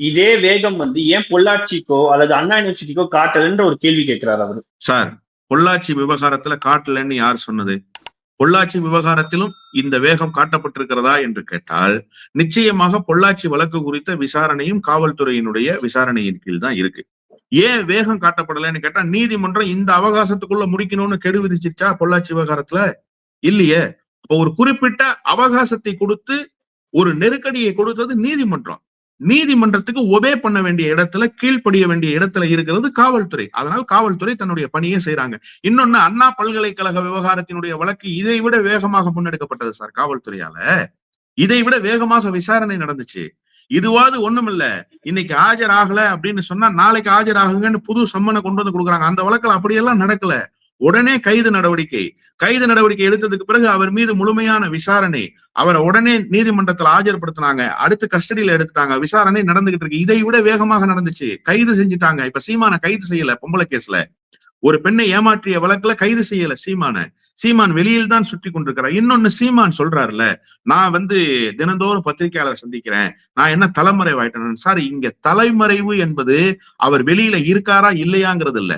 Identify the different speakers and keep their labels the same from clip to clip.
Speaker 1: இதே வேகம் ஏன் பொள்ளாச்சிக்கோ அல்லது அண்ணா யூனிவர்சிட்டிக்கோ காட்டலன்ற ஒரு கேள்வி கேட்கிறார் அவரு.
Speaker 2: சார், பொள்ளாச்சி விவகாரத்துல காட்டலன்னு யார் சொன்னது? பொள்ளாச்சி விவகாரத்திலும் இந்த வேகம் காட்டப்பட்டிருக்கிறதா என்று கேட்டால் நிச்சயமாக பொள்ளாச்சி வழக்கு குறித்த விசாரணையும் காவல்துறையினுடைய விசாரணையின் கீழ் தான் இருக்கு. ஏன் வேகம் காட்டப்படலைன்னு கேட்டா, நீதிமன்றம் இந்த அவகாசத்துக்குள்ள முடிக்கணும்னு கெடு விதிச்சிருச்சா பொள்ளாச்சி விவகாரத்துல? இல்லையே. இப்போ ஒரு குறிப்பிட்ட அவகாசத்தை கொடுத்து ஒரு நெருக்கடியை கொடுத்தது நீதிமன்றம். நீதிமன்றத்துக்கு ஒபே பண்ண வேண்டிய இடத்துல, கீழ்ப்படிய வேண்டிய இடத்துல இருக்கிறது காவல்துறை. அதனால் காவல்துறை தன்னுடைய பணியை செய்யறாங்க. இன்னொன்னு, அண்ணா பல்கலைக்கழக விவகாரத்தினுடைய வழக்கு இதை விட வேகமாக முன்னெடுக்கப்பட்டது சார் காவல்துறையால. இதை விட வேகமாக விசாரணை நடந்துச்சு. இதுவாது ஒண்ணுமில்ல, இன்னைக்கு ஆஜராகல அப்படின்னு சொன்னா நாளைக்கு ஆஜராகுங்கன்னு புது சம்மனை கொண்டு வந்து கொடுக்குறாங்க. அந்த வழக்குல அப்படியெல்லாம் நடக்கல. உடனே கைது நடவடிக்கை எடுத்ததுக்கு பிறகு அவர் மீது முழுமையான விசாரணை, அவரை உடனே நீதிமன்றத்துல ஆஜர்படுத்தினாங்க, அடுத்து கஸ்டடியில எடுத்துட்டாங்க, விசாரணை நடந்துகிட்டு இருக்கு. இதை விட வேகமாக நடந்துச்சு. கைது செஞ்சுட்டாங்க. இப்ப சீமான கைது செய்யல. பொம்பளை கேஸ்ல ஒரு பெண்ணை ஏமாற்றிய வழக்குல கைது செய்யல சீமான் வெளியில் தான் சுற்றி கொண்டிருக்கிறார். இன்னொன்னு, சீமான் சொல்றாருல, நான் தினந்தோறும் பத்திரிகையாளர் சந்திக்கிறேன், நான் என்ன தலைமறைவாயிட்டேன். சார், இங்க தலைமறைவு என்பது அவர் வெளியில இருக்காரா இல்லையாங்கிறது இல்ல.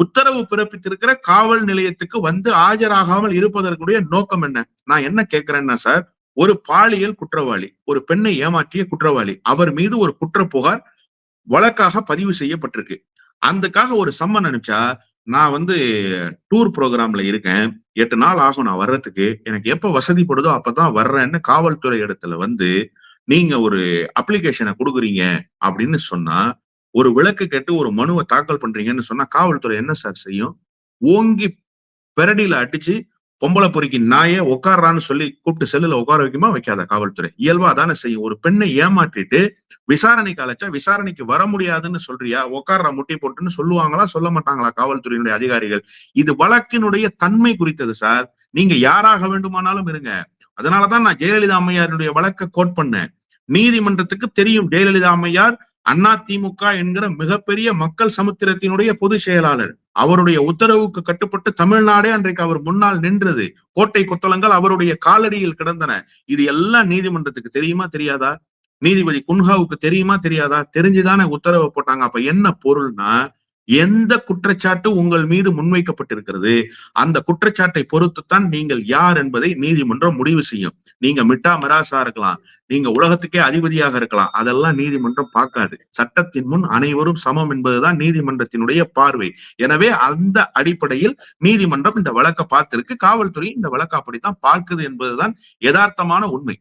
Speaker 2: உத்தரவு பிறப்பித்திருக்கிற காவல் நிலையத்துக்கு ஆஜராகாமல் இருப்பதற்குடைய நோக்கம் என்ன? நான் என்ன கேட்கிறேன்னா சார், ஒரு பாலியல் குற்றவாளி, ஒரு பெண்ணை ஏமாற்றிய குற்றவாளி, அவர் மீது ஒரு குற்ற புகார் வழக்காக பதிவு செய்யப்பட்டிருக்கு. அதுக்காக ஒரு சம்மன் அனுப்பிச்சா, நான் டூர் ப்ரோக்ராம்ல இருக்கேன், 8 நாள் ஆகும் நான் வர்றதுக்கு, எனக்கு எப்ப வசதிப்படுதோ அப்பதான் வர்றேன்னு காவல்துறை இடத்துல நீங்க ஒரு அப்ளிகேஷனை கொடுக்குறீங்க அப்படின்னு சொன்னா, ஒரு விளக்கு கேட்டு ஒரு மனுவை தாக்கல் பண்றீங்கன்னு சொன்னா காவல்துறை என்ன சார் செய்யும்? ஓங்கி பெரடியில அடிச்சு பொம்பளை பொறுக்கி நாயே உட்கார்றான்னு சொல்லி கூப்பிட்டு செல்லுல உட்கார வைக்குமா வைக்காத காவல்துறை? இயல்பா அதானே செய்யும். ஒரு பெண்ணை ஏமாற்றிட்டு விசாரணைக்கு அழைச்சா விசாரணைக்கு வர முடியாதுன்னு சொல்றியா, உட்கார்ற முட்டி போட்டுன்னு சொல்லுவாங்களா சொல்ல மாட்டாங்களா காவல்துறையினுடைய அதிகாரிகள்? இது வழக்கினுடைய தன்மை குறித்தது சார். நீங்க யாராக வேண்டுமானாலும் இருங்க. அதனாலதான் நான் ஜெயலலிதா அம்மையாருடைய வழக்கை கோட் பண்ணேன். நீதிமன்றத்துக்கு தெரியும் ஜெயலலிதா அம்மையார் அதிமுக என்கிற மிகப்பெரிய மக்கள் சமுத்திரத்தினுடைய பொதுச் செயலாளர். அவருடைய உத்தரவுக்கு கட்டுப்பட்டு தமிழ்நாடே அன்றைக்கு அவர் முன்னால் நின்றது. கோட்டை கொத்தளங்கள் அவருடைய காலடியில் கிடந்தன. இது எல்லாம் நீதிமன்றத்துக்கு தெரியுமா தெரியாதா? நீதிபதி குன்ஹாவுக்கு தெரியுமா தெரியாதா? தெரிஞ்சுதானே உத்தரவை போட்டாங்க. அப்ப என்ன பொருள்னா, எந்த குற்றச்சாட்டு உங்கள் மீது முன்வைக்கப்பட்டிருக்கிறது, அந்த குற்றச்சாட்டை பொறுத்துத்தான் நீங்கள் யார் என்பதை நீதிமன்றம் முடிவு செய்யும். நீங்க மிட்டா மிராசா இருக்கலாம், நீங்க உலகத்துக்கே அதிபதியாக இருக்கலாம், அதெல்லாம் நீதிமன்றம் பார்க்காது. சட்டத்தின் முன் அனைவரும் சமம் என்பதுதான் நீதிமன்றத்தினுடைய பார்வை. எனவே அந்த அடிப்படையில் நீதிமன்றம் இந்த வழக்கை பார்த்திருக்கு. காவல்துறை இந்த வழக்கு அப்படித்தான் பார்க்குது என்பதுதான் யதார்த்தமான உண்மை.